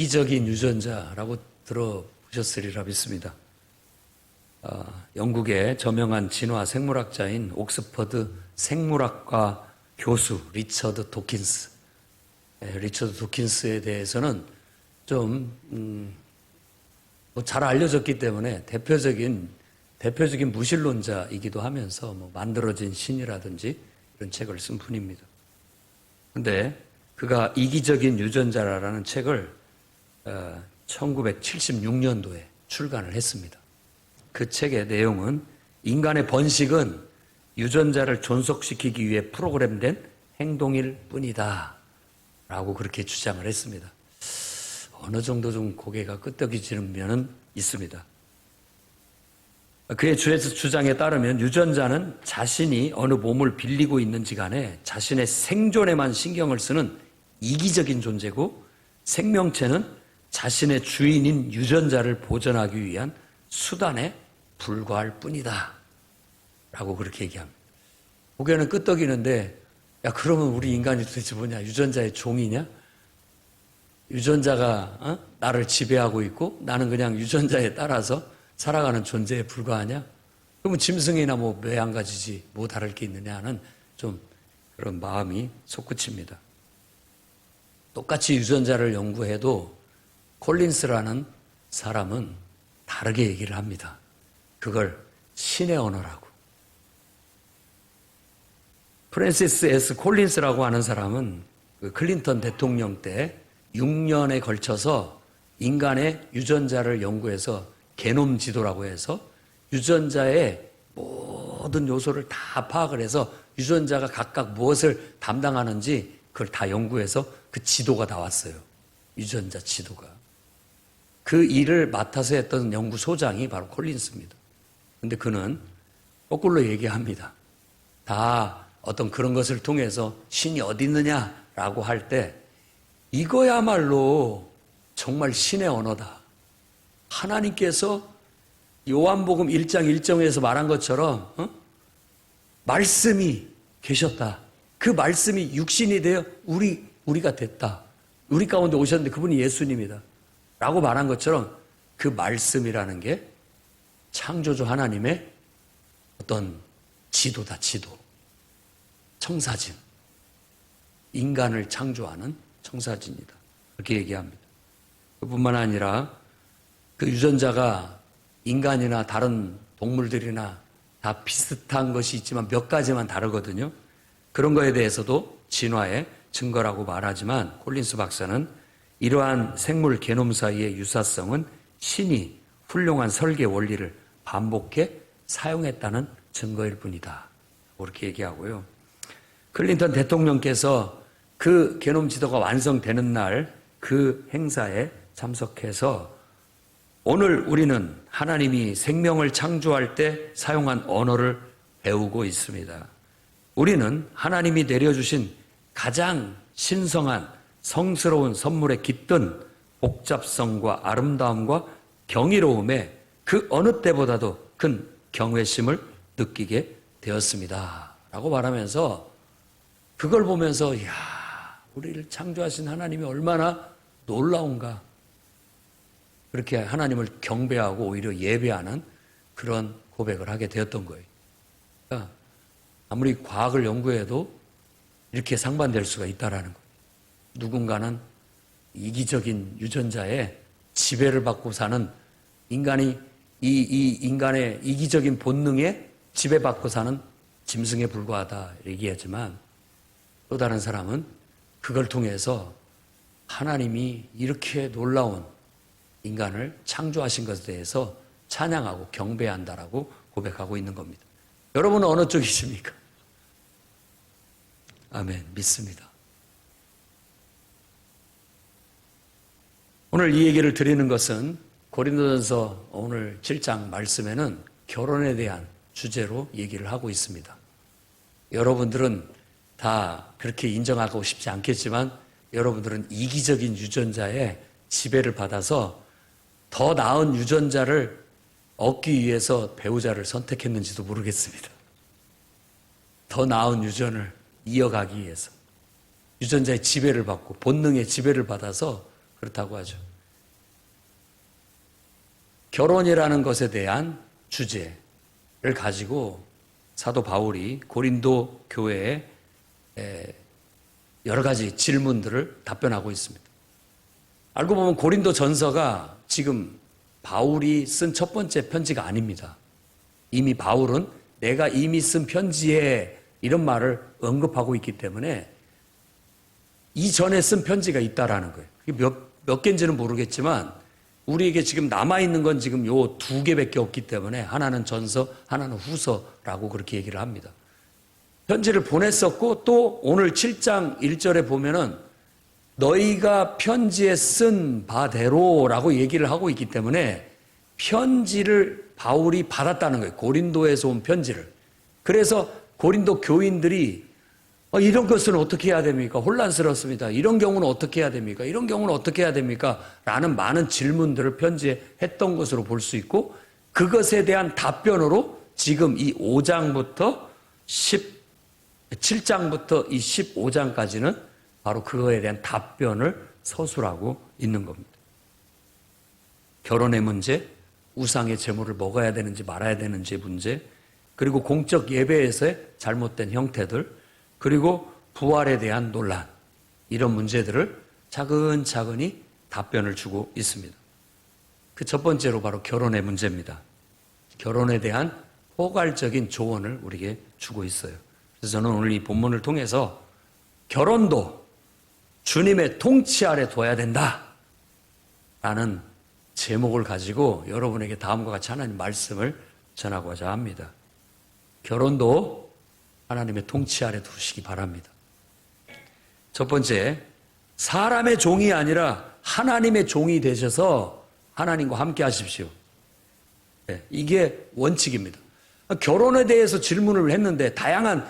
이기적인 유전자라고 들어보셨으리라 믿습니다. 영국의 저명한 진화 생물학자인 옥스퍼드 생물학과 교수 리처드 도킨스. 리처드 도킨스에 대해서는 좀 잘 알려졌기 때문에 대표적인 무신론자이기도 하면서 만들어진 신이라든지 이런 책을 쓴 분입니다. 근데 그가 이기적인 유전자라는 책을 1976년도에 출간을 했습니다. 그 책의 내용은 인간의 번식은 유전자를 존속시키기 위해 프로그램된 행동일 뿐이다 라고 그렇게 주장을 했습니다. 어느 정도 좀 고개가 끄덕이지는 면은 있습니다. 그의 주장에 따르면 유전자는 자신이 어느 몸을 빌리고 있는지 간에 자신의 생존에만 신경을 쓰는 이기적인 존재고, 생명체는 자신의 주인인 유전자를 보존하기 위한 수단에 불과할 뿐이다 라고 그렇게 얘기합니다. 고개는 끄덕이는데, 야 그러면 우리 인간이 도대체 뭐냐? 유전자의 종이냐? 유전자가 나를 지배하고 있고 나는 그냥 유전자에 따라서 살아가는 존재에 불과하냐? 그러면 짐승이나 왜 안 가지지 뭐 다를 게 있느냐 하는 좀 그런 마음이 솟구칩니다. 똑같이 유전자를 연구해도 콜린스라는 사람은 다르게 얘기를 합니다. 그걸 신의 언어라고. 프랜시스 S. 콜린스라고 하는 사람은 그 클린턴 대통령 때 6년에 걸쳐서 인간의 유전자를 연구해서 게놈 지도라고 해서 유전자의 모든 요소를 다 파악을 해서 유전자가 각각 무엇을 담당하는지 그걸 다 연구해서 그 지도가 나왔어요. 유전자 지도가. 그 일을 맡아서 했던 연구소장이 바로 콜린스입니다. 근데 그는 거꾸로 얘기합니다. 다 어떤 그런 것을 통해서 신이 어디 있느냐라고 할 때 이거야말로 정말 신의 언어다. 하나님께서 요한복음 1장 1절에서 말한 것처럼 말씀이 계셨다. 그 말씀이 육신이 되어 우리가 됐다. 우리 가운데 오셨는데 그분이 예수님이다. 라고 말한 것처럼 그 말씀이라는 게 창조주 하나님의 어떤 지도다, 지도. 청사진. 인간을 창조하는 청사진이다. 그렇게 얘기합니다. 그뿐만 아니라 그 유전자가 인간이나 다른 동물들이나 다 비슷한 것이 있지만 몇 가지만 다르거든요. 그런 거에 대해서도 진화의 증거라고 말하지만 콜린스 박사는 이러한 생물 게놈 사이의 유사성은 신이 훌륭한 설계 원리를 반복해 사용했다는 증거일 뿐이다. 그렇게 얘기하고요. 클린턴 대통령께서 그 게놈 지도가 완성되는 날 그 행사에 참석해서 오늘 우리는 하나님이 생명을 창조할 때 사용한 언어를 배우고 있습니다. 우리는 하나님이 내려주신 가장 신성한 성스러운 선물에 깃든 복잡성과 아름다움과 경이로움에 그 어느 때보다도 큰 경외심을 느끼게 되었습니다. 라고 말하면서 그걸 보면서 이야, 우리를 창조하신 하나님이 얼마나 놀라운가. 그렇게 하나님을 경배하고 오히려 예배하는 그런 고백을 하게 되었던 거예요. 그러니까 아무리 과학을 연구해도 이렇게 상반될 수가 있다라는 거예요. 누군가는 이기적인 유전자에 지배를 받고 사는 인간이 이 인간의 이기적인 본능에 지배받고 사는 짐승에 불과하다 얘기하지만 또 다른 사람은 그걸 통해서 하나님이 이렇게 놀라운 인간을 창조하신 것에 대해서 찬양하고 경배한다라고 고백하고 있는 겁니다. 여러분은 어느 쪽이십니까? 아멘, 믿습니다. 오늘 이 얘기를 드리는 것은 고린도전서 오늘 7장 말씀에는 결혼에 대한 주제로 얘기를 하고 있습니다. 여러분들은 다 그렇게 인정하고 싶지 않겠지만 여러분들은 이기적인 유전자에 지배를 받아서 더 나은 유전자를 얻기 위해서 배우자를 선택했는지도 모르겠습니다. 더 나은 유전을 이어가기 위해서 유전자의 지배를 받고 본능의 지배를 받아서 그렇다고 하죠. 결혼이라는 것에 대한 주제를 가지고 사도 바울이 고린도 교회에 여러 가지 질문들을 답변하고 있습니다. 알고 보면 고린도 전서가 지금 바울이 쓴 첫 번째 편지가 아닙니다. 이미 바울은 내가 이미 쓴 편지에 이런 말을 언급하고 있기 때문에 이전에 쓴 편지가 있다라는 거예요. 몇 개인지는 모르겠지만 우리에게 지금 남아있는 건 지금 요 두 개밖에 없기 때문에 하나는 전서, 하나는 후서라고 그렇게 얘기를 합니다. 편지를 보냈었고 또 오늘 7장 1절에 보면은 너희가 편지에 쓴 바대로라고 얘기를 하고 있기 때문에 편지를 바울이 받았다는 거예요. 고린도에서 온 편지를. 그래서 고린도 교인들이 이런 것은 어떻게 해야 됩니까? 혼란스럽습니다. 이런 경우는 어떻게 해야 됩니까? 이런 경우는 어떻게 해야 됩니까? 라는 많은 질문들을 편지에 했던 것으로 볼 수 있고 그것에 대한 답변으로 지금 이 5장부터 7장부터 이 15장까지는 바로 그거에 대한 답변을 서술하고 있는 겁니다. 결혼의 문제, 우상의 제물을 먹어야 되는지 말아야 되는지의 문제, 그리고 공적 예배에서의 잘못된 형태들, 그리고 부활에 대한 논란, 이런 문제들을 차근차근히 답변을 주고 있습니다. 그 첫 번째로 바로 결혼의 문제입니다. 결혼에 대한 포괄적인 조언을 우리에게 주고 있어요. 그래서 저는 오늘 이 본문을 통해서 결혼도 주님의 통치 아래 둬야 된다 라는 제목을 가지고 여러분에게 다음과 같이 하나님 말씀을 전하고자 합니다. 결혼도 하나님의 통치 아래 두시기 바랍니다. 첫 번째, 사람의 종이 아니라 하나님의 종이 되셔서 하나님과 함께 하십시오. 네, 이게 원칙입니다. 결혼에 대해서 질문을 했는데 다양한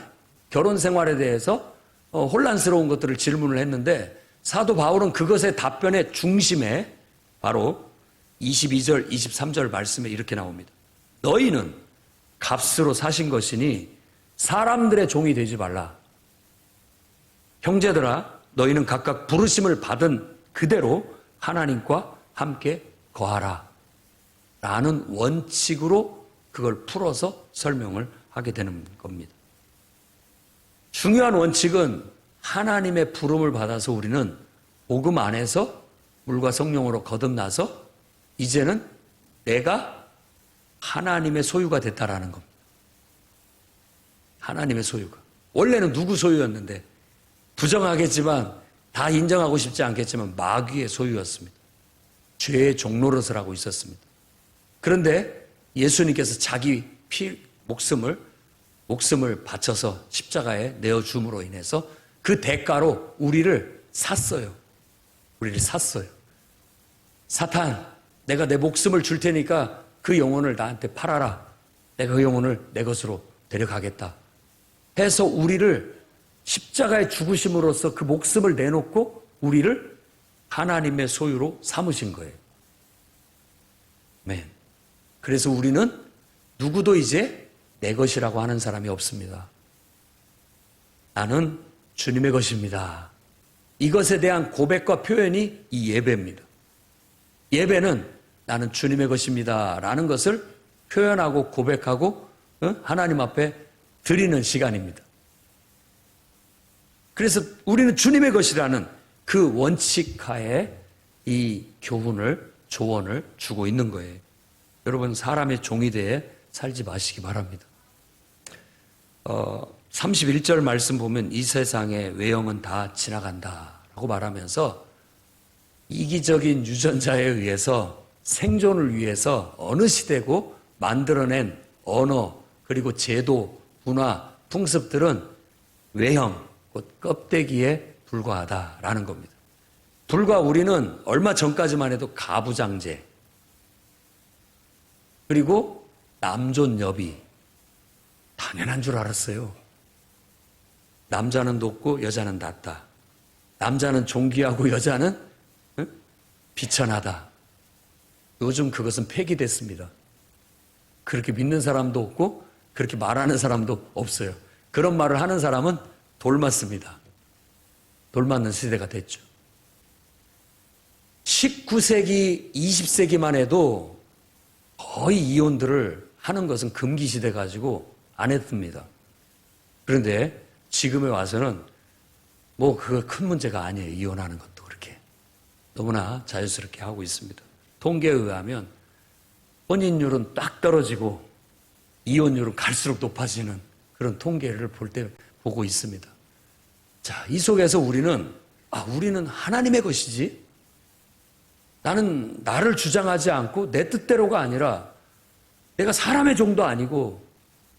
결혼 생활에 대해서 혼란스러운 것들을 질문을 했는데 사도 바울은 그것의 답변의 중심에 바로 22절, 23절 말씀에 이렇게 나옵니다. 너희는 값으로 사신 것이니 사람들의 종이 되지 말라. 형제들아, 너희는 각각 부르심을 받은 그대로 하나님과 함께 거하라. 라는 원칙으로 그걸 풀어서 설명을 하게 되는 겁니다. 중요한 원칙은 하나님의 부름을 받아서 우리는 복음 안에서 물과 성령으로 거듭나서 이제는 내가 하나님의 소유가 됐다라는 겁니다. 하나님의 소유가. 원래는 누구 소유였는데 부정하겠지만 다 인정하고 싶지 않겠지만 마귀의 소유였습니다. 죄의 종노릇을 하고 있었습니다. 그런데 예수님께서 자기 목숨을 바쳐서 십자가에 내어줌으로 인해서 그 대가로 우리를 샀어요. 우리를 샀어요. 사탄, 내가 내 목숨을 줄 테니까 그 영혼을 나한테 팔아라. 내가 그 영혼을 내 것으로 데려가겠다. 해서 우리를 십자가에 죽으심으로써 그 목숨을 내놓고 우리를 하나님의 소유로 삼으신 거예요. 아멘. 그래서 우리는 누구도 이제 내 것이라고 하는 사람이 없습니다. 나는 주님의 것입니다. 이것에 대한 고백과 표현이 이 예배입니다. 예배는 나는 주님의 것입니다 라는 것을 표현하고 고백하고 하나님 앞에 드리는 시간입니다. 그래서 우리는 주님의 것이라는 그 원칙하에 이 조언을 주고 있는 거예요. 여러분, 사람의 종이 되어 살지 마시기 바랍니다. 31절 말씀 보면 이 세상의 외형은 다 지나간다 라고 말하면서 이기적인 유전자에 의해서 생존을 위해서 어느 시대고 만들어낸 언어 그리고 제도, 문화, 풍습들은 외형, 곧 껍데기에 불과하다라는 겁니다. 불과 우리는 얼마 전까지만 해도 가부장제 그리고 남존여비 당연한 줄 알았어요. 남자는 높고 여자는 낮다. 남자는 존귀하고 여자는 비천하다. 요즘 그것은 폐기됐습니다. 그렇게 믿는 사람도 없고 그렇게 말하는 사람도 없어요. 그런 말을 하는 사람은 돌 맞습니다. 돌 맞는 시대가 됐죠. 19세기, 20세기만 해도 거의 이혼들을 하는 것은 금기시돼 가지고 안 했습니다. 그런데 지금에 와서는 뭐 그거 큰 문제가 아니에요. 이혼하는 것도 그렇게 너무나 자연스럽게 하고 있습니다. 통계에 의하면 혼인율은 딱 떨어지고 이혼율은 갈수록 높아지는 그런 통계를 보고 있습니다. 자, 이 속에서 우리는 하나님의 것이지. 나는 나를 주장하지 않고 내 뜻대로가 아니라 내가 사람의 종도 아니고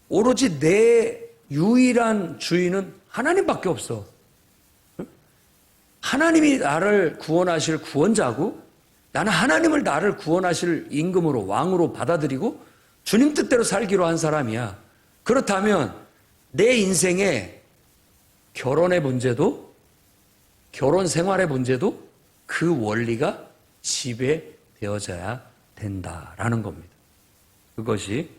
오로지 내 유일한 주인은 하나님밖에 없어. 하나님이 나를 구원하실 구원자고 나는 하나님을 나를 구원하실 임금으로 왕으로 받아들이고 주님 뜻대로 살기로 한 사람이야. 그렇다면 내 인생에 결혼의 문제도 결혼 생활의 문제도 그 원리가 지배되어져야 된다라는 겁니다. 그것이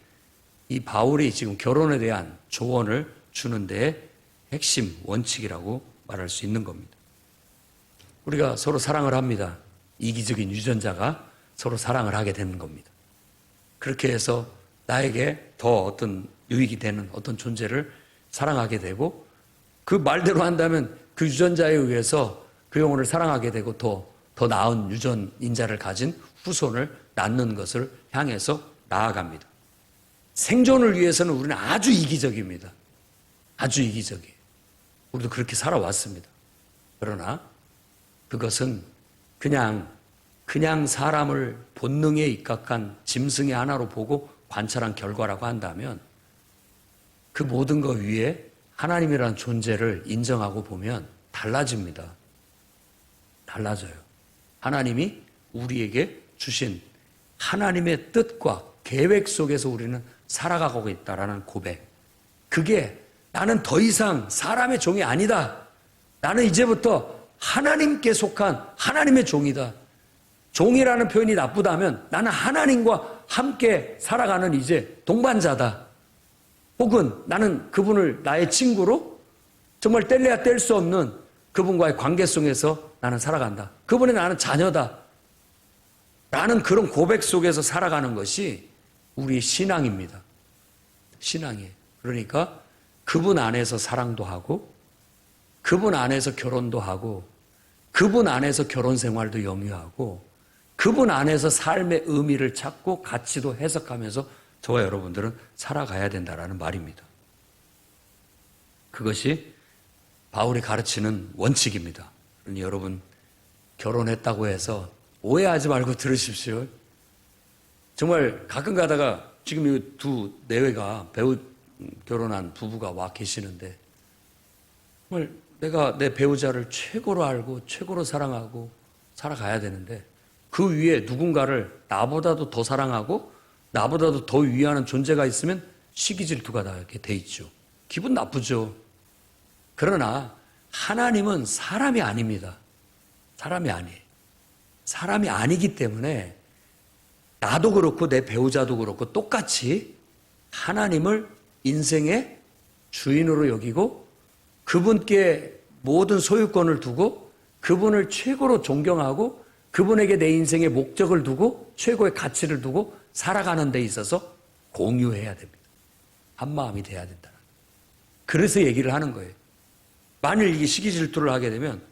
이 바울이 지금 결혼에 대한 조언을 주는 데 핵심 원칙이라고 말할 수 있는 겁니다. 우리가 서로 사랑을 합니다. 이기적인 유전자가 서로 사랑을 하게 되는 겁니다. 그렇게 해서 나에게 더 어떤 유익이 되는 어떤 존재를 사랑하게 되고 그 말대로 한다면 그 유전자에 의해서 그 영혼을 사랑하게 되고 더 나은 유전인자를 가진 후손을 낳는 것을 향해서 나아갑니다. 생존을 위해서는 우리는 아주 이기적입니다. 아주 이기적이에요. 우리도 그렇게 살아왔습니다. 그러나 그것은 그냥 사람을 본능에 입각한 짐승의 하나로 보고 관찰한 결과라고 한다면 그 모든 것 위에 하나님이라는 존재를 인정하고 보면 달라집니다. 달라져요. 하나님이 우리에게 주신 하나님의 뜻과 계획 속에서 우리는 살아가고 있다라는 고백. 그게 나는 더 이상 사람의 종이 아니다. 나는 이제부터 하나님께 속한 하나님의 종이다. 종이라는 표현이 나쁘다면 나는 하나님과 함께 살아가는 이제 동반자다. 혹은 나는 그분을 나의 친구로 정말 뗄래야 뗄 수 없는 그분과의 관계 속에서 나는 살아간다. 그분의 나는 자녀다. 라는 그런 고백 속에서 살아가는 것이 우리의 신앙입니다. 신앙이에요. 그러니까 그분 안에서 사랑도 하고 그분 안에서 결혼도 하고 그분 안에서 결혼 생활도 영위하고 그분 안에서 삶의 의미를 찾고 가치도 해석하면서 저와 여러분들은 살아가야 된다라는 말입니다. 그것이 바울이 가르치는 원칙입니다. 그러니 여러분 결혼했다고 해서 오해하지 말고 들으십시오. 정말 가끔 가다가 지금 이 두 내외가 배우 결혼한 부부가 와 계시는데 정말 내가 내 배우자를 최고로 알고 최고로 사랑하고 살아가야 되는데 그 위에 누군가를 나보다도 더 사랑하고 나보다도 더 위하는 존재가 있으면 시기 질투가 나게 돼 있죠. 기분 나쁘죠. 그러나 하나님은 사람이 아닙니다. 사람이 아니에요. 사람이 아니기 때문에 나도 그렇고 내 배우자도 그렇고 똑같이 하나님을 인생의 주인으로 여기고 그분께 모든 소유권을 두고 그분을 최고로 존경하고 그분에게 내 인생의 목적을 두고 최고의 가치를 두고 살아가는 데 있어서 공유해야 됩니다. 한 마음이 돼야 된다. 그래서 얘기를 하는 거예요. 만일 이게 시기 질투를 하게 되면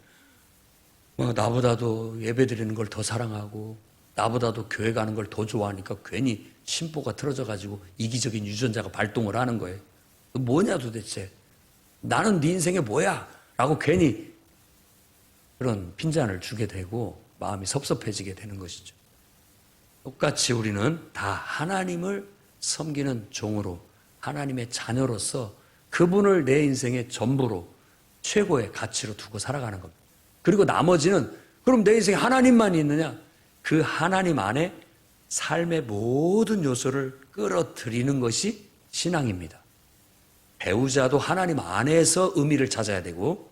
나보다도 예배 드리는 걸 더 사랑하고 나보다도 교회 가는 걸 더 좋아하니까 괜히 심보가 틀어져 가지고 이기적인 유전자가 발동을 하는 거예요. 뭐냐 도대체. 나는 네 인생에 뭐야? 라고 괜히 그런 핀잔을 주게 되고 마음이 섭섭해지게 되는 것이죠. 똑같이 우리는 다 하나님을 섬기는 종으로 하나님의 자녀로서 그분을 내 인생의 전부로 최고의 가치로 두고 살아가는 겁니다. 그리고 나머지는 그럼 내 인생에 하나님만 있느냐? 그 하나님 안에 삶의 모든 요소를 끌어들이는 것이 신앙입니다. 배우자도 하나님 안에서 의미를 찾아야 되고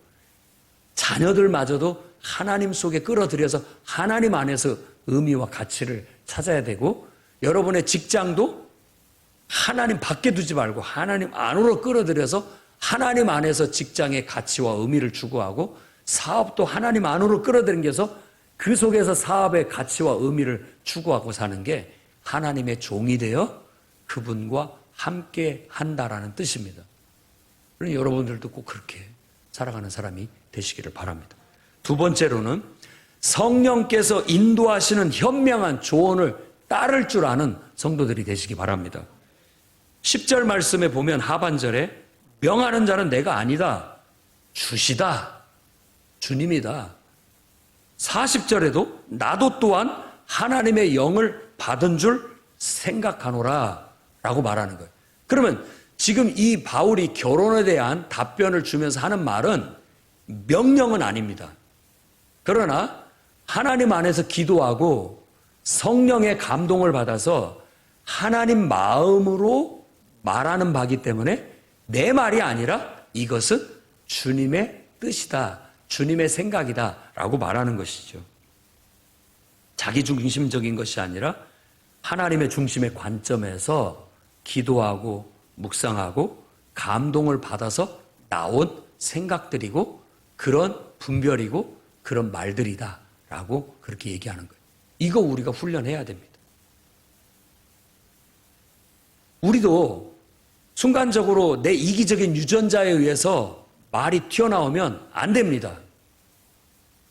자녀들마저도 하나님 속에 끌어들여서 하나님 안에서 의미와 가치를 찾아야 되고 여러분의 직장도 하나님 밖에 두지 말고 하나님 안으로 끌어들여서 하나님 안에서 직장의 가치와 의미를 추구하고 사업도 하나님 안으로 끌어들여서 그 속에서 사업의 가치와 의미를 추구하고 사는 게 하나님의 종이 되어 그분과 함께 한다라는 뜻입니다. 그러니 여러분들도 꼭 그렇게 살아가는 사람이 되시기를 바랍니다. 두 번째로는 성령께서 인도하시는 현명한 조언을 따를 줄 아는 성도들이 되시기 바랍니다. 10절 말씀에 보면 하반절에 명하는 자는 내가 아니다. 주시다. 주님이다. 40절에도 나도 또한 하나님의 영을 받은 줄 생각하노라 라고 말하는 거예요. 그러면 지금 이 바울이 결혼에 대한 답변을 주면서 하는 말은 명령은 아닙니다. 그러나 하나님 안에서 기도하고 성령의 감동을 받아서 하나님 마음으로 말하는 바기 때문에 내 말이 아니라 이것은 주님의 뜻이다. 주님의 생각이다 라고 말하는 것이죠. 자기 중심적인 것이 아니라 하나님의 중심의 관점에서 기도하고 묵상하고 감동을 받아서 나온 생각들이고 그런 분별이고 그런 말들이다 라고 그렇게 얘기하는 거예요. 이거 우리가 훈련해야 됩니다. 우리도 순간적으로 내 이기적인 유전자에 의해서 말이 튀어나오면 안 됩니다.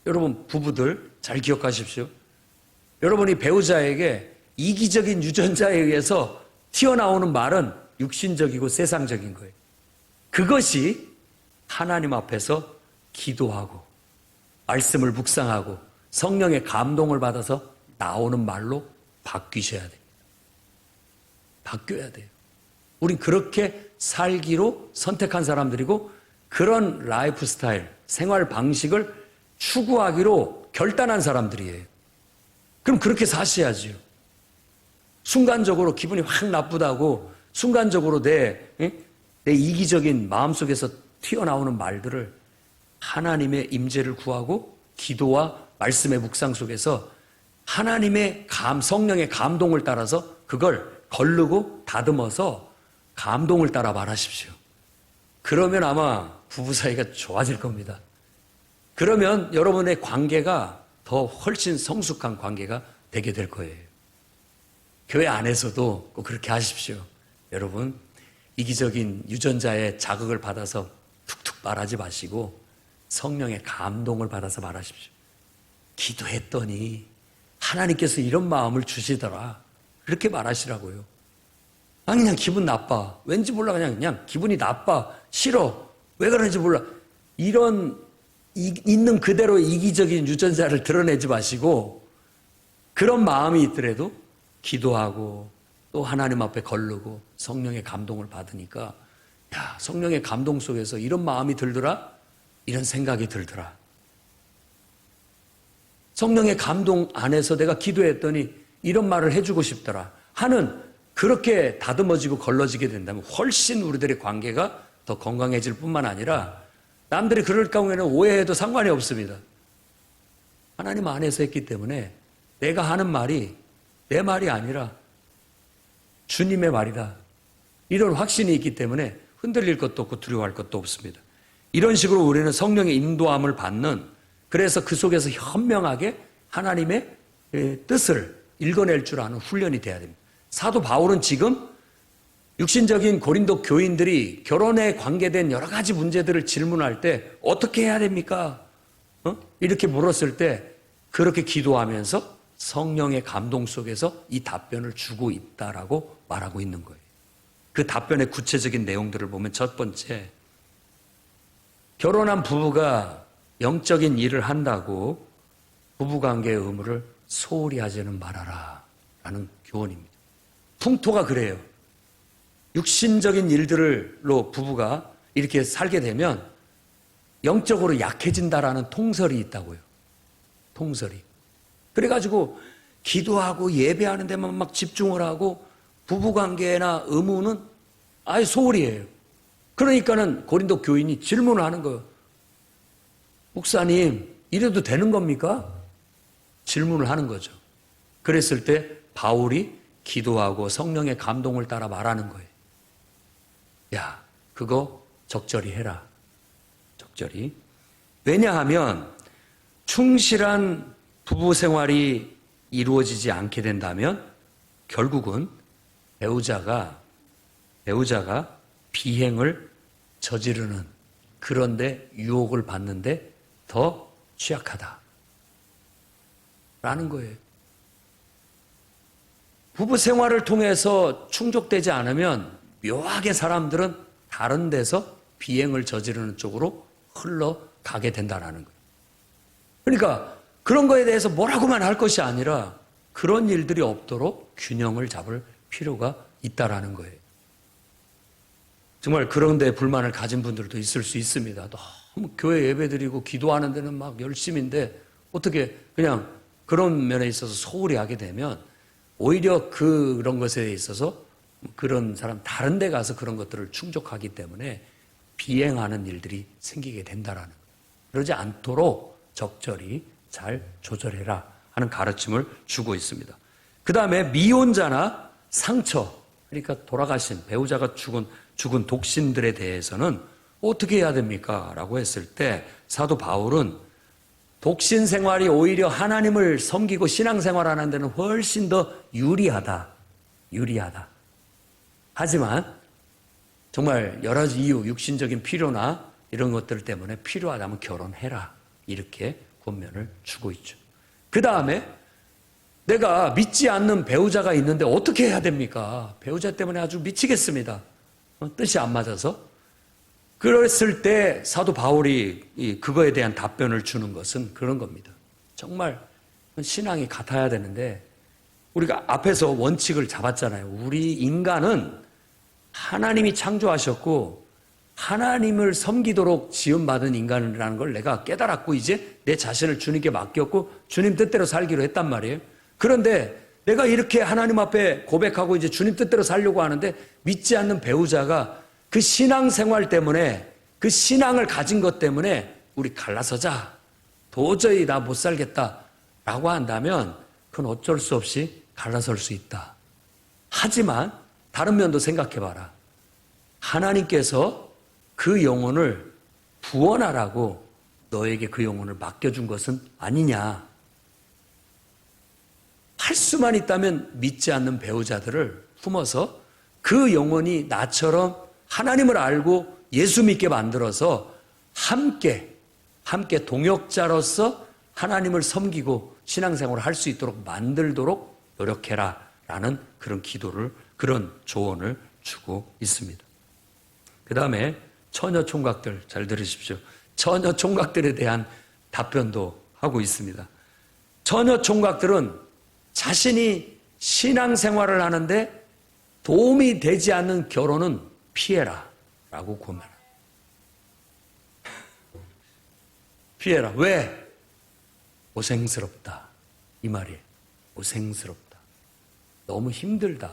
여러분 부부들 잘 기억하십시오. 여러분이 배우자에게 이기적인 유전자에 의해서 튀어나오는 말은 육신적이고 세상적인 거예요. 그것이 하나님 앞에서 기도하고 말씀을 묵상하고 성령의 감동을 받아서 나오는 말로 바뀌셔야 됩니다. 바뀌어야 돼요. 우린 그렇게 살기로 선택한 사람들이고 그런 라이프 스타일, 생활 방식을 추구하기로 결단한 사람들이에요. 그럼 그렇게 사셔야지요. 순간적으로 기분이 확 나쁘다고 순간적으로 내 이기적인 마음속에서 튀어나오는 말들을 하나님의 임재를 구하고 기도와 말씀의 묵상 속에서 하나님의 성령의 감동을 따라서 그걸 거르고 다듬어서 감동을 따라 말하십시오. 그러면 아마 부부 사이가 좋아질 겁니다. 그러면 여러분의 관계가 더 훨씬 성숙한 관계가 되게 될 거예요. 교회 안에서도 꼭 그렇게 하십시오. 여러분, 이기적인 유전자의 자극을 받아서 툭툭 말하지 마시고 성령의 감동을 받아서 말하십시오. 기도했더니 하나님께서 이런 마음을 주시더라. 그렇게 말하시라고요. 아, 그냥 기분 나빠. 왠지 몰라. 그냥 기분이 나빠. 싫어. 왜 그러는지 몰라. 이런 있는 그대로 이기적인 유전자를 드러내지 마시고 그런 마음이 있더라도 기도하고 또 하나님 앞에 걸르고 성령의 감동을 받으니까 야, 성령의 감동 속에서 이런 마음이 들더라. 이런 생각이 들더라. 성령의 감동 안에서 내가 기도했더니 이런 말을 해주고 싶더라 하는 그렇게 다듬어지고 걸러지게 된다면 훨씬 우리들의 관계가 더 건강해질 뿐만 아니라 남들이 그럴 경우에는 오해해도 상관이 없습니다. 하나님 안에서 했기 때문에 내가 하는 말이 내 말이 아니라 주님의 말이다. 이런 확신이 있기 때문에 흔들릴 것도 없고 두려워할 것도 없습니다. 이런 식으로 우리는 성령의 인도함을 받는 그래서 그 속에서 현명하게 하나님의 뜻을 읽어낼 줄 아는 훈련이 돼야 됩니다. 사도 바울은 지금 육신적인 고린도 교인들이 결혼에 관계된 여러 가지 문제들을 질문할 때 어떻게 해야 됩니까? 이렇게 물었을 때 그렇게 기도하면서 성령의 감동 속에서 이 답변을 주고 있다라고 말하고 있는 거예요. 그 답변의 구체적인 내용들을 보면 첫 번째, 결혼한 부부가 영적인 일을 한다고 부부관계의 의무를 소홀히 하지는 말아라 라는 교훈입니다. 풍토가 그래요. 육신적인 일들로 부부가 이렇게 살게 되면 영적으로 약해진다라는 통설이 있다고요. 통설이. 그래가지고 기도하고 예배하는 데만 막 집중을 하고 부부관계나 의무는 아예 소홀히 해요. 그러니까는 고린도 교인이 질문을 하는 거예요. 목사님, 이래도 되는 겁니까? 질문을 하는 거죠. 그랬을 때 바울이 기도하고 성령의 감동을 따라 말하는 거예요. 야, 그거 적절히 해라. 적절히. 왜냐하면 충실한 부부 생활이 이루어지지 않게 된다면 결국은 배우자가 비행을 저지르는, 그런데 유혹을 받는데 더 취약하다 라는 거예요. 부부 생활을 통해서 충족되지 않으면 묘하게 사람들은 다른 데서 비행을 저지르는 쪽으로 흘러가게 된다는 거예요. 그러니까 그런 거에 대해서 뭐라고만 할 것이 아니라 그런 일들이 없도록 균형을 잡을 필요가 있다라는 거예요. 정말 그런 데 불만을 가진 분들도 있을 수 있습니다. 너무 교회 예배드리고 기도하는 데는 막 열심인데 어떻게 그냥 그런 면에 있어서 소홀히 하게 되면 오히려 그런 것에 있어서 그런 사람 다른 데 가서 그런 것들을 충족하기 때문에 비행하는 일들이 생기게 된다라는 거예요. 그러지 않도록 적절히 잘 조절해라 하는 가르침을 주고 있습니다. 그 다음에 미혼자나 상처, 그러니까 돌아가신 배우자가 죽은 독신들에 대해서는 어떻게 해야 됩니까? 라고 했을 때 사도 바울은 독신 생활이 오히려 하나님을 섬기고 신앙생활하는 데는 훨씬 더 유리하다. 하지만 정말 여러 가지 이유, 육신적인 필요나 이런 것들 때문에 필요하다면 결혼해라. 이렇게 권면을 주고 있죠. 그 다음에 내가 믿지 않는 배우자가 있는데 어떻게 해야 됩니까? 배우자 때문에 아주 미치겠습니다. 뜻이 안 맞아서. 그랬을 때 사도 바울이 그거에 대한 답변을 주는 것은 그런 겁니다. 정말 신앙이 같아야 되는데 우리가 앞에서 원칙을 잡았잖아요. 우리 인간은 하나님이 창조하셨고 하나님을 섬기도록 지음받은 인간이라는 걸 내가 깨달았고 이제 내 자신을 주님께 맡겼고 주님 뜻대로 살기로 했단 말이에요. 그런데 내가 이렇게 하나님 앞에 고백하고 이제 주님 뜻대로 살려고 하는데 믿지 않는 배우자가 그 신앙생활 때문에 그 신앙을 가진 것 때문에 우리 갈라서자. 도저히 나 못 살겠다라고 한다면 그건 어쩔 수 없이 갈라설 수 있다. 하지만 다른 면도 생각해봐라. 하나님께서 그 영혼을 구원하라고 너에게 그 영혼을 맡겨준 것은 아니냐. 할 수만 있다면 믿지 않는 배우자들을 품어서 그 영혼이 나처럼 하나님을 알고 예수 믿게 만들어서 함께 동역자로서 하나님을 섬기고 신앙생활을 할 수 있도록 만들도록 노력해라 라는 그런 조언을 주고 있습니다. 그 다음에 처녀 총각들 잘 들으십시오. 처녀 총각들에 대한 답변도 하고 있습니다. 처녀 총각들은 자신이 신앙생활을 하는데 도움이 되지 않는 결혼은 피해라 라고 권면합니다. 피해라. 왜? 고생스럽다. 이 말이에요. 고생스럽다. 너무 힘들다.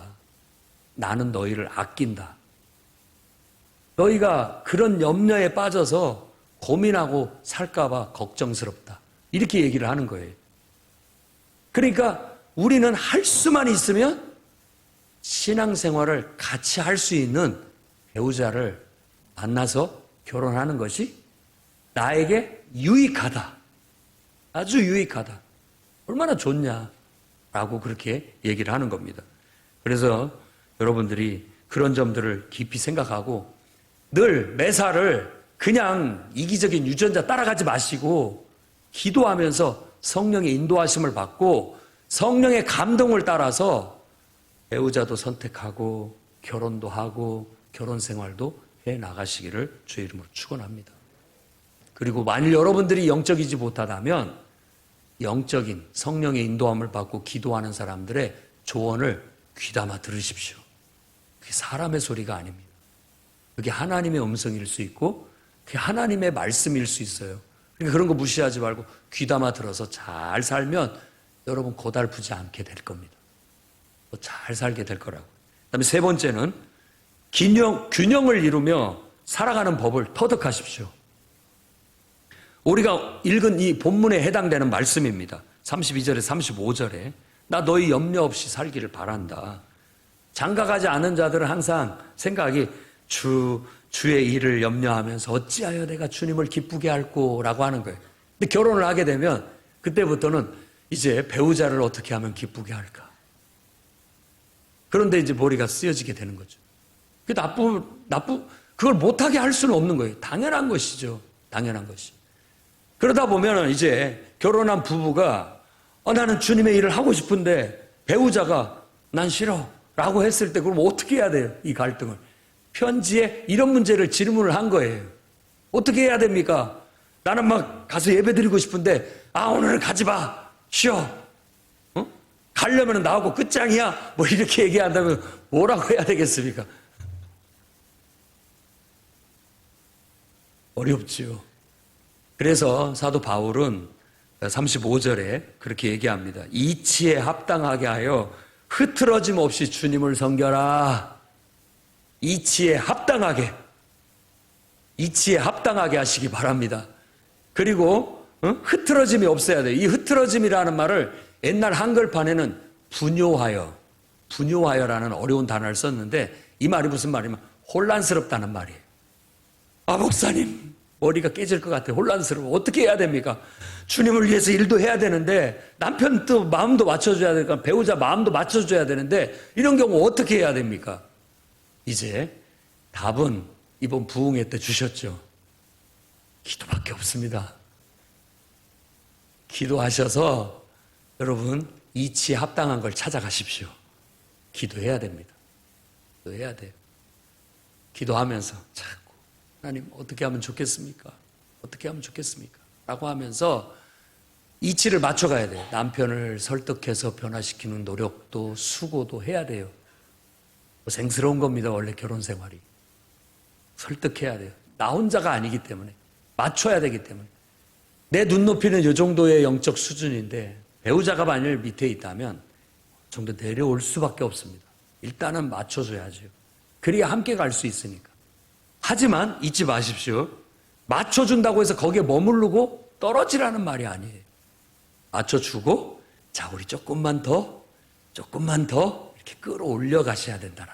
나는 너희를 아낀다. 너희가 그런 염려에 빠져서 고민하고 살까봐 걱정스럽다. 이렇게 얘기를 하는 거예요. 그러니까 우리는 할 수만 있으면 신앙생활을 같이 할 수 있는 배우자를 만나서 결혼하는 것이 나에게 유익하다. 아주 유익하다. 얼마나 좋냐라고 그렇게 얘기를 하는 겁니다. 그래서 여러분들이 그런 점들을 깊이 생각하고 늘 매사를 그냥 이기적인 유전자 따라가지 마시고 기도하면서 성령의 인도하심을 받고 성령의 감동을 따라서 배우자도 선택하고 결혼도 하고 결혼 생활도 해 나가시기를 주의 이름으로 축원합니다. 그리고 만일 여러분들이 영적이지 못하다면 영적인 성령의 인도함을 받고 기도하는 사람들의 조언을 귀담아 들으십시오. 그게 사람의 소리가 아닙니다. 그게 하나님의 음성일 수 있고 그게 하나님의 말씀일 수 있어요. 그러니까 그런 거 무시하지 말고 귀담아 들어서 잘 살면 여러분 고달프지 않게 될 겁니다. 잘 살게 될 거라고. 그다음에 세 번째는 균형을 이루며 살아가는 법을 터득하십시오. 우리가 읽은 이 본문에 해당되는 말씀입니다. 32절에 35절에 나 너희 염려 없이 살기를 바란다. 장가가지 않은 자들은 항상 생각이 주의 일을 염려하면서 어찌하여 내가 주님을 기쁘게 할꼬 라고 하는 거예요. 근데 결혼을 하게 되면 그때부터는 이제 배우자를 어떻게 하면 기쁘게 할까? 그런데 이제 머리가 쓰여지게 되는 거죠. 그걸 못하게 할 수는 없는 거예요. 당연한 것이죠. 당연한 것이. 그러다 보면 이제 결혼한 부부가 나는 주님의 일을 하고 싶은데 배우자가 난 싫어 라고 했을 때 그럼 어떻게 해야 돼요? 이 갈등을. 편지에 이런 문제를 질문을 한 거예요. 어떻게 해야 됩니까? 나는 막 가서 예배 드리고 싶은데 오늘은 가지 마. 쉬어. 가려면 나하고 끝장이야. 뭐 이렇게 얘기한다면 뭐라고 해야 되겠습니까? 어렵지요. 그래서 사도 바울은 35절에 그렇게 얘기합니다. 이치에 합당하게 하여 흐트러짐 없이 주님을 섬겨라. 이치에 합당하게 하시기 바랍니다. 그리고 흐트러짐이 없어야 돼요. 이 흐트러짐이라는 말을 옛날 한글판에는 분요하여라는 어려운 단어를 썼는데 이 말이 무슨 말이냐면 혼란스럽다는 말이에요. 목사님 머리가 깨질 것 같아요. 혼란스러워. 어떻게 해야 됩니까? 주님을 위해서 일도 해야 되는데 남편도 마음도 맞춰줘야 되니까 배우자 마음도 맞춰줘야 되는데 이런 경우 어떻게 해야 됩니까? 이제 답은 이번 부흥회 때 주셨죠. 기도밖에 없습니다. 기도하셔서 여러분 이치에 합당한 걸 찾아가십시오. 기도해야 됩니다. 기도해야 돼요. 기도하면서 자꾸 하나님 어떻게 하면 좋겠습니까? 어떻게 하면 좋겠습니까? 라고 하면서 이치를 맞춰가야 돼요. 남편을 설득해서 변화시키는 노력도 수고도 해야 돼요. 생스러운 겁니다. 원래 결혼 생활이. 설득해야 돼요. 나 혼자가 아니기 때문에. 맞춰야 되기 때문에. 내 눈높이는 이 정도의 영적 수준인데 배우자가 만일 밑에 있다면 정도 내려올 수밖에 없습니다. 일단은 맞춰줘야죠. 그래야 함께 갈 수 있으니까. 하지만 잊지 마십시오. 맞춰준다고 해서 거기에 머무르고 떨어지라는 말이 아니에요. 맞춰주고 자 우리 조금만 더 이렇게 끌어올려 가셔야 된다는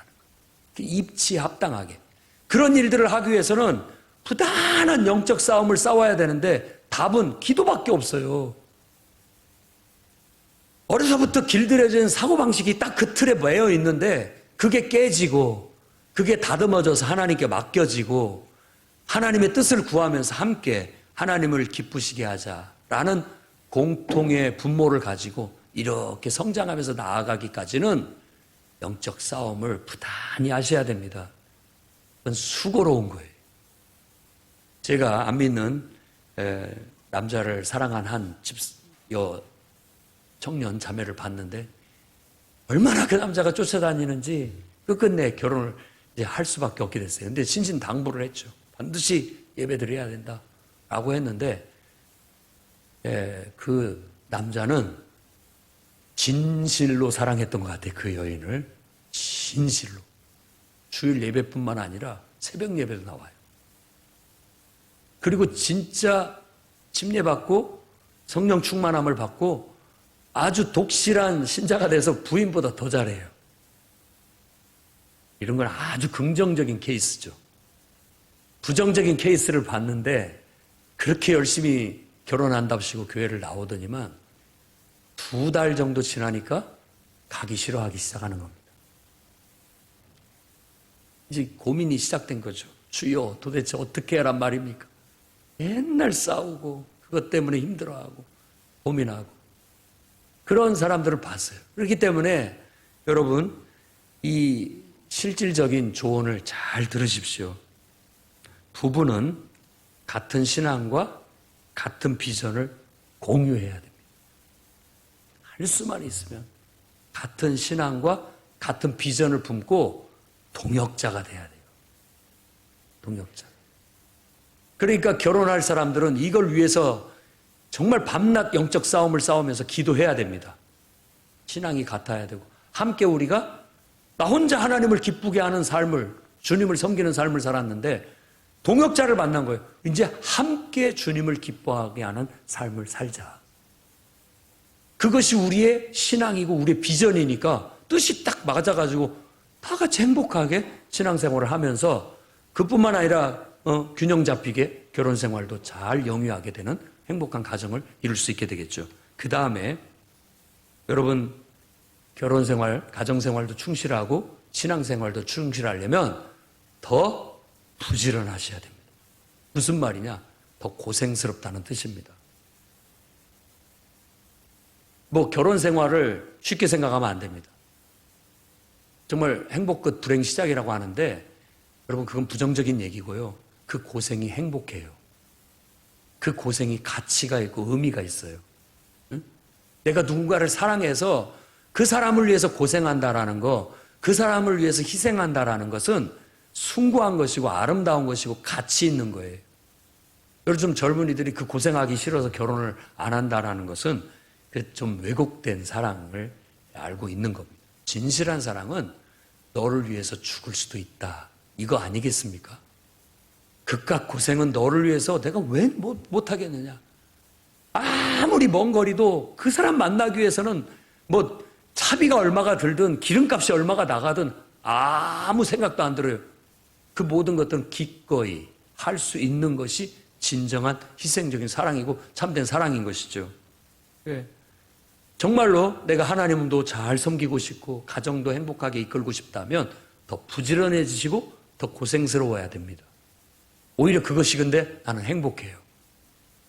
거예요. 입치 합당하게. 그런 일들을 하기 위해서는 부단한 영적 싸움을 싸워야 되는데 답은 기도밖에 없어요. 어려서부터 길들여진 사고방식이 딱 그 틀에 매여 있는데 그게 깨지고 그게 다듬어져서 하나님께 맡겨지고 하나님의 뜻을 구하면서 함께 하나님을 기쁘시게 하자라는 공통의 분모를 가지고 이렇게 성장하면서 나아가기까지는 영적 싸움을 부단히 하셔야 됩니다. 그건 수고로운 거예요. 제가 안 믿는 남자를 사랑한 한 청년 자매를 봤는데 얼마나 그 남자가 쫓아다니는지 끝끝내 결혼을 이제 할 수밖에 없게 됐어요. 근데 신신당부를 했죠. 반드시 예배드려야 된다라고 했는데 그 남자는 진실로 사랑했던 것 같아요. 그 여인을 진실로. 주일 예배뿐만 아니라 새벽 예배도 나와요. 그리고 진짜 침례받고 성령 충만함을 받고 아주 독실한 신자가 돼서 부인보다 더 잘해요. 이런 건 아주 긍정적인 케이스죠. 부정적인 케이스를 봤는데 그렇게 열심히 결혼한답시고 교회를 나오더니만 2달 정도 지나니까 가기 싫어하기 시작하는 겁니다. 이제 고민이 시작된 거죠. 주여 도대체 어떻게 하란 말입니까? 맨날 싸우고 그것 때문에 힘들어하고 고민하고 그런 사람들을 봤어요. 그렇기 때문에 여러분 이 실질적인 조언을 잘 들으십시오. 부부는 같은 신앙과 같은 비전을 공유해야 됩니다. 할 수만 있으면 같은 신앙과 같은 비전을 품고 동역자가 돼야 돼요. 동역자. 그러니까 결혼할 사람들은 이걸 위해서 정말 밤낮 영적 싸움을 싸우면서 기도해야 됩니다. 신앙이 같아야 되고 함께 우리가 나 혼자 하나님을 기쁘게 하는 삶을 주님을 섬기는 삶을 살았는데 동역자를 만난 거예요. 이제 함께 주님을 기뻐하게 하는 삶을 살자. 그것이 우리의 신앙이고 우리의 비전이니까 뜻이 딱 맞아가지고 다 같이 행복하게 신앙생활을 하면서 그뿐만 아니라 균형 잡히게 결혼생활도 잘 영위하게 되는 행복한 가정을 이룰 수 있게 되겠죠. 그 다음에 여러분 결혼 생활, 가정 생활도 충실하고 신앙 생활도 충실하려면 더 부지런하셔야 됩니다. 무슨 말이냐? 더 고생스럽다는 뜻입니다. 뭐 결혼 생활을 쉽게 생각하면 안 됩니다. 정말 행복 끝 불행 시작이라고 하는데 여러분 그건 부정적인 얘기고요. 그 고생이 행복해요. 그 고생이 가치가 있고 의미가 있어요. 응? 내가 누군가를 사랑해서 그 사람을 위해서 고생한다라는 거, 그 사람을 위해서 희생한다라는 것은 숭고한 것이고 아름다운 것이고 가치 있는 거예요. 요즘 젊은이들이 그 고생하기 싫어서 결혼을 안 한다라는 것은 좀 왜곡된 사랑을 알고 있는 겁니다. 진실한 사랑은 너를 위해서 죽을 수도 있다. 이거 아니겠습니까? 그깟 고생은 너를 위해서 내가 왜 못하겠느냐. 아무리 먼 거리도 그 사람 만나기 위해서는 뭐 차비가 얼마가 들든 기름값이 얼마가 나가든 아무 생각도 안 들어요. 그 모든 것들은 기꺼이 할 수 있는 것이 진정한 희생적인 사랑이고 참된 사랑인 것이죠. 예. 정말로 내가 하나님도 잘 섬기고 싶고 가정도 행복하게 이끌고 싶다면 더 부지런해지시고 더 고생스러워야 됩니다. 오히려 그것이 근데 나는 행복해요.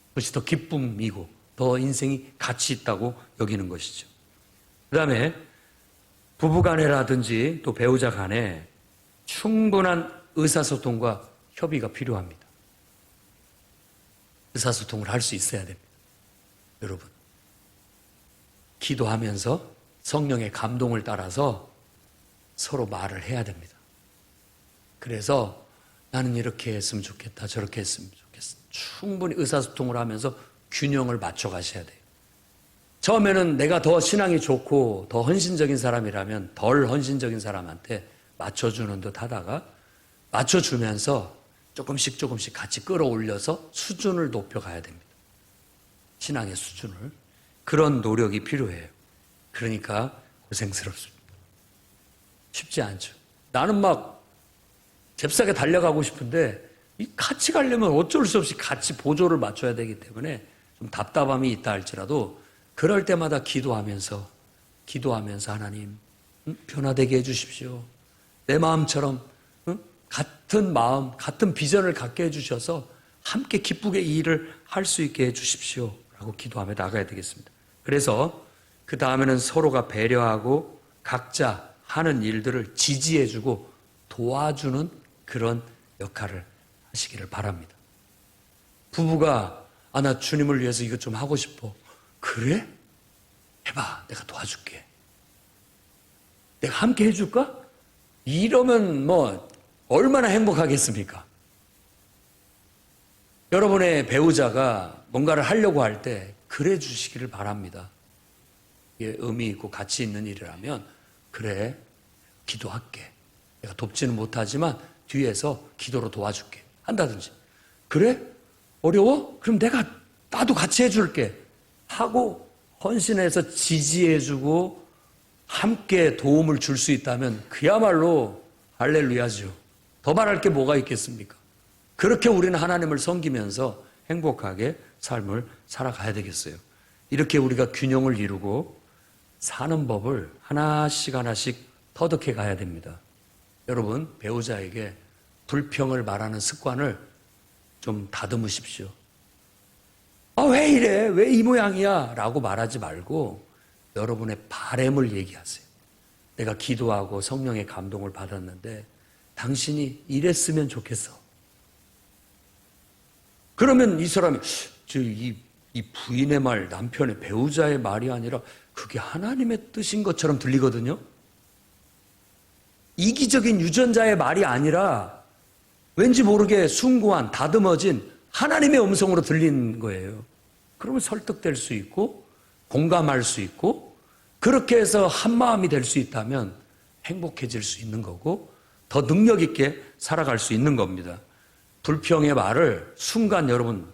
그것이 더 기쁨이고 더 인생이 가치 있다고 여기는 것이죠. 그 다음에 부부간에라든지 또 배우자 간에 충분한 의사소통과 협의가 필요합니다. 의사소통을 할 수 있어야 됩니다. 여러분, 기도하면서 성령의 감동을 따라서 서로 말을 해야 됩니다. 그래서 나는 이렇게 했으면 좋겠다, 저렇게 했으면 좋겠어. 충분히 의사소통을 하면서 균형을 맞춰 가셔야 돼요. 처음에는 내가 더 신앙이 좋고 더 헌신적인 사람이라면 덜 헌신적인 사람한테 맞춰주는 듯 하다가 맞춰주면서 조금씩 같이 끌어올려서 수준을 높여가야 됩니다. 신앙의 수준을. 그런 노력이 필요해요. 그러니까 고생스럽습니다. 쉽지 않죠. 나는 막 잽싸게 달려가고 싶은데 같이 가려면 어쩔 수 없이 같이 보조를 맞춰야 되기 때문에 좀 답답함이 있다 할지라도 그럴 때마다 기도하면서 하나님 변화되게 해주십시오. 내 마음처럼 같은 마음, 같은 비전을 갖게 해주셔서 함께 기쁘게 이 일을 할 수 있게 해주십시오 라고 기도하며 나가야 되겠습니다. 그래서 그 다음에는 서로가 배려하고 각자 하는 일들을 지지해주고 도와주는 그런 역할을 하시기를 바랍니다. 부부가 나 주님을 위해서 이것 좀 하고 싶어. 그래? 해봐. 내가 도와줄게. 내가 함께 해줄까? 이러면 뭐 얼마나 행복하겠습니까? 여러분의 배우자가 뭔가를 하려고 할 때 그래 주시기를 바랍니다. 이게 의미 있고 가치 있는 일이라면 그래, 기도할게. 내가 돕지는 못하지만 뒤에서 기도로 도와줄게. 한다든지. 그래? 어려워? 그럼 나도 같이 해줄게. 하고 헌신해서 지지해주고 함께 도움을 줄 수 있다면 그야말로 할렐루야죠. 더 말할 게 뭐가 있겠습니까? 그렇게 우리는 하나님을 섬기면서 행복하게 삶을 살아가야 되겠어요. 이렇게 우리가 균형을 이루고 사는 법을 하나씩 터득해 가야 됩니다. 여러분, 배우자에게 불평을 말하는 습관을 좀 다듬으십시오. 왜 이래? 왜 이 모양이야? 라고 말하지 말고 여러분의 바램을 얘기하세요. 내가 기도하고 성령의 감동을 받았는데 당신이 이랬으면 좋겠어. 그러면 이 사람이 이 부인의 말, 남편의 배우자의 말이 아니라 그게 하나님의 뜻인 것처럼 들리거든요. 이기적인 유전자의 말이 아니라 왠지 모르게 숭고한 다듬어진 하나님의 음성으로 들리는 거예요. 그러면 설득될 수 있고 공감할 수 있고 그렇게 해서 한마음이 될 수 있다면 행복해질 수 있는 거고 더 능력 있게 살아갈 수 있는 겁니다. 불평의 말을 순간 여러분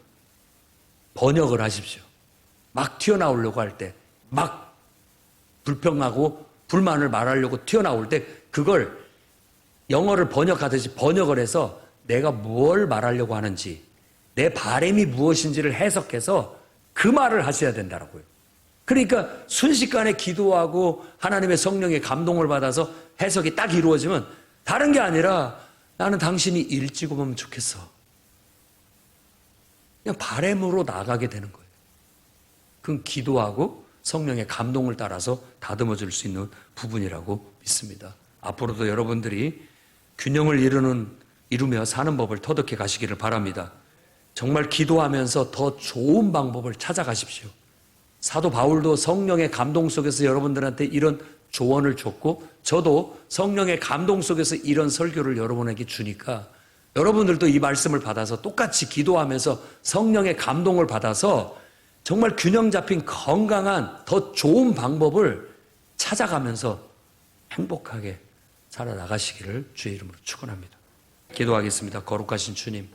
번역을 하십시오. 막 튀어나오려고 할 때 막 불평하고 불만을 말하려고 튀어나올 때 그걸 영어를 번역하듯이 번역을 해서 내가 뭘 말하려고 하는지 내 바람이 무엇인지를 해석해서 그 말을 하셔야 된다고요. 그러니까 순식간에 기도하고 하나님의 성령의 감동을 받아서 해석이 딱 이루어지면 다른 게 아니라 나는 당신이 일찍 오면 좋겠어. 그냥 바램으로 나가게 되는 거예요. 그건 기도하고 성령의 감동을 따라서 다듬어 줄 수 있는 부분이라고 믿습니다. 앞으로도 여러분들이 균형을 이루며 사는 법을 터득해 가시기를 바랍니다. 정말 기도하면서 더 좋은 방법을 찾아가십시오. 사도 바울도 성령의 감동 속에서 여러분들한테 이런 조언을 줬고 저도 성령의 감동 속에서 이런 설교를 여러분에게 주니까 여러분들도 이 말씀을 받아서 똑같이 기도하면서 성령의 감동을 받아서 정말 균형 잡힌 건강한 더 좋은 방법을 찾아가면서 행복하게 살아나가시기를 주의 이름으로 축원합니다. 기도하겠습니다. 거룩하신 주님,